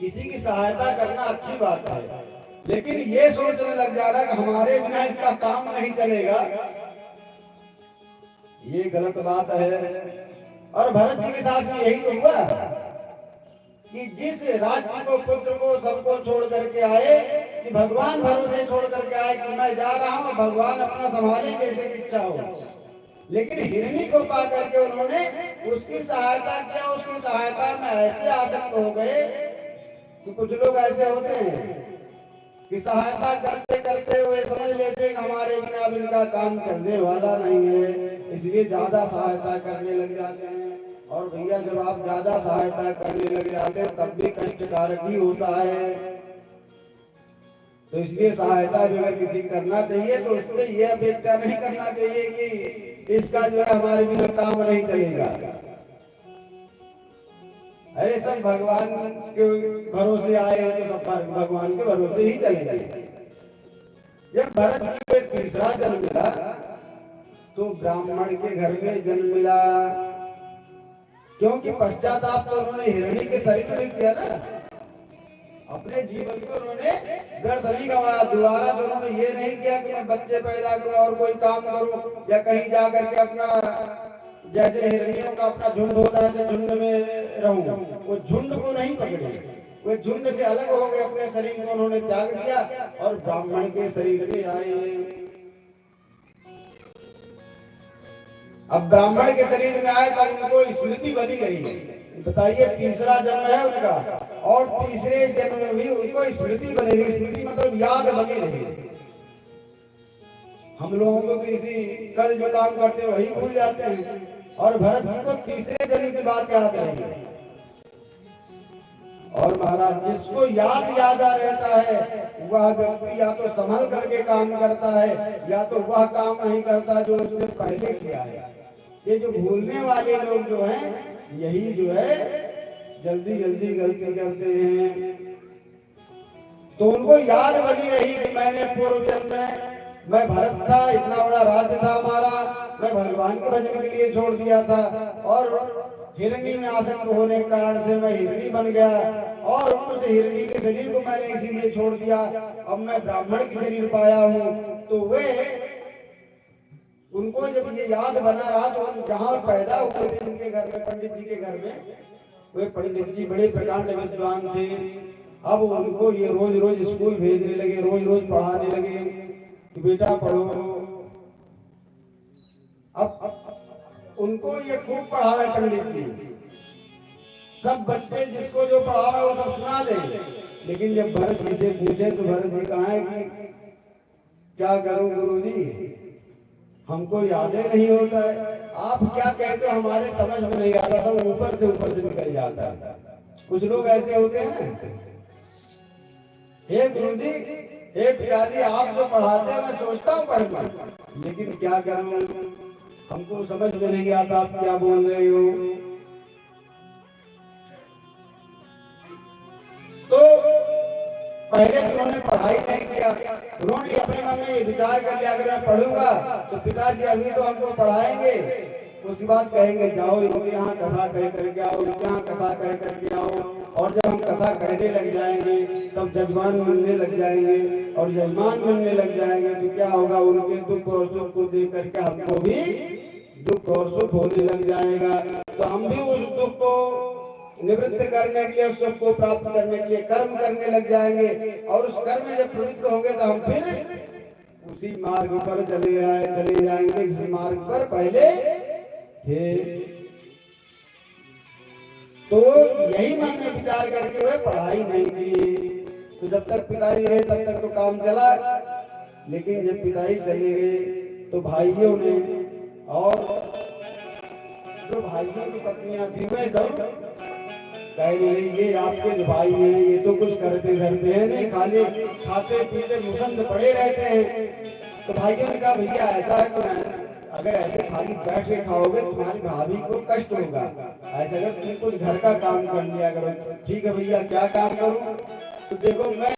किसी की सहायता करना अच्छी बात है, लेकिन ये सोचने लग जा रहा है कि हमारे बिना इसका काम नहीं चलेगा, ये गलत बात है। और भरत जी के साथ में यही तो हुआ कि जिस राज्य को, पुत्र को, सबको छोड़ करके आए, कि भगवान भरोसे छोड़ करके आए कि मैं जा रहा हूं, भगवान अपना संभाले जैसे की इच्छा हो, लेकिन हिरणी को पा करके उन्होंने उसकी सहायता किया। उसकी सहायता में ऐसे आसक्त हो गए कि कुछ लोग ऐसे होते हैं कि सहायता करते करते हुए समझ लेते हैं कि हमारे बिना अब इनका काम चलने वाला नहीं है, इसलिए ज्यादा सहायता करने लग जाते हैं। और भैया जब आप ज्यादा सहायता करने लग जाते हैं तब भी कष्टकारक ही होता है। तो इसलिए सहायता भी अगर किसी करना चाहिए तो उससे ये अपेक्षा नहीं करना चाहिए कि इसका जो है हमारे बिना काम नहीं चलेगा। अरे सब भगवान के भरोसे आए हैं तो सब भगवान के भरोसे ही चलेंगे। जब भरत जी को तीसरा जन्म मिला तो ब्राह्मण के घर में जन्म मिला, क्योंकि पश्चाताप तो उन्होंने हिरणी के शरीर में किया ना, अपने जीवन को उन्होंने व्यर्थ नहीं गंवाया। दोबारा तो उन्होंने ये नहीं किया कि मैं बच्चे पैदा करूं और कोई काम करूं या कहीं जा करके अपना, जैसे हिरणियों का अपना झुंड होता है, झुंड में रहूं, वो झुंड को नहीं पकड़े, वो झुंड से अलग हो गए, अपने शरीर को उन्होंने त्याग दिया और ब्राह्मण के शरीर में आए। अब ब्राह्मण के शरीर में आए तब उनको स्मृति बनी रही। बताइए, तीसरा जन्म है उनका और तीसरे जन्म में भी उनको स्मृति बनी रही। स्मृति मतलब याद बनी रही। हम लोगों को किसी कल जो काम करते वही भूल जाते हैं, और भरत जी को तीसरे जन्म की बात याद रही। और महाराज, जिसको याद यादा रहता है वह व्यक्ति या तो संभल करके काम करता है या तो वह काम नहीं करता जो उसने पहले किया है। ये जो भूलने वाले लोग जो हैं, यही जो है जल्दी जल्दी गलती करते हैं। तो उनको याद बनी रही कि मैंने पूर्व जन्म में मैं भरत था, इतना बड़ा राज्य था हमारा, मैं भगवान के भजन के लिए छोड़ दिया था, और हिरणी में आसक्त होने के कारण से मैं हिरणी बन गया, और उस हिरणी के शरीर को मैंने इसीलिए छोड़ दिया। अब मैं ब्राह्मण की शरीर पाया हूँ। तो वे, उनको जब ये याद बना रहा तो जहाँ पैदा हुए थे उनके घर में, पंडित जी के घर में, वे पंडित जी बड़े प्रकांड विद्वान थे। अब उनको ये रोज रोज स्कूल भेजने लगे, रोज रोज पढ़ाने लगे कि बेटा पढ़ो। अब उनको ये खूब पढ़ावे पंडित जी, सब बच्चे जिसको जो पढ़ावे वो सब सुना दे। लेकिन जब भरत जी से पूछे तो भरत जी कहा है कि क्या करूं गुरुजी, हमको याद ही नहीं होता है, आप क्या कहते हो हमारे समझ में नहीं आता, सब ऊपर से निकल जाता है। कुछ लोग ऐसे होते हैं ना, हे गुरुजी, हे पिताजी, आप जो पढ़ाते हैं मैं सोचता हूँ पढ़ लूं, लेकिन क्या करूं, हमको समझ में नहीं आता आप क्या बोल रहे हो। तो पहले तो उन्होंने पढ़ाई नहीं किया, उन्होंने अपने मन में विचार कर लिया अगर मैं पढ़ूंगा तो पिताजी अभी तो हमको पढ़ाएंगे, उसके बाद कहेंगे जाओ इनके यहाँ कथा कह करके आओ, इनके यहाँ कथा कह करके आओ। और जब हम कथा कहने लग जाएंगे तब जजमान मिलने लग जाएंगे, और जजमान मिलने लग जाएंगे तो क्या होगा, उनके दुख और सुख को देख करके हमको भी दुख और सुख होने लग जाएगा। तो हम भी उस दुख को निवृत्त करने के लिए, सुख को प्राप्त करने के लिए कर्म करने लग जाएंगे, और उस कर्म में जब प्रवृत्त होंगे तो हम फिर उसी मार्ग पर चले जाएंगे जिस मार्ग पर पहले थे। तो यही मन में विचार करके हुए पढ़ाई नहीं की। तो जब तक पिताजी रहे तब तक तो काम चला, लेकिन जब पिताजी चले गए तो भाइयों ने, और जो भाइयों की पत्नियां थी वे सब कहने लगी ये आपके जो भाई हैं ये तो कुछ करते धरते हैं नहीं, खाली खाते पीते मुसंद पड़े रहते हैं। तो भाइयों ने कहा भैया ऐसा है तो अगर ऐसे खाली बैठ के खाओगे तुम्हारी भाभी को कष्ट होगा, ऐसा अगर तुम कुछ घर का काम कर लिया करो। ठीक है भैया, क्या काम करूं? तो देखो मैं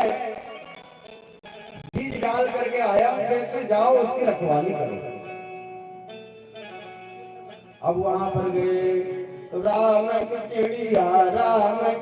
बीज डाल करके आया हूं, कैसे जाओ उसकी रखवाली करो। अब वहां पर गए तो राम की चिड़िया राम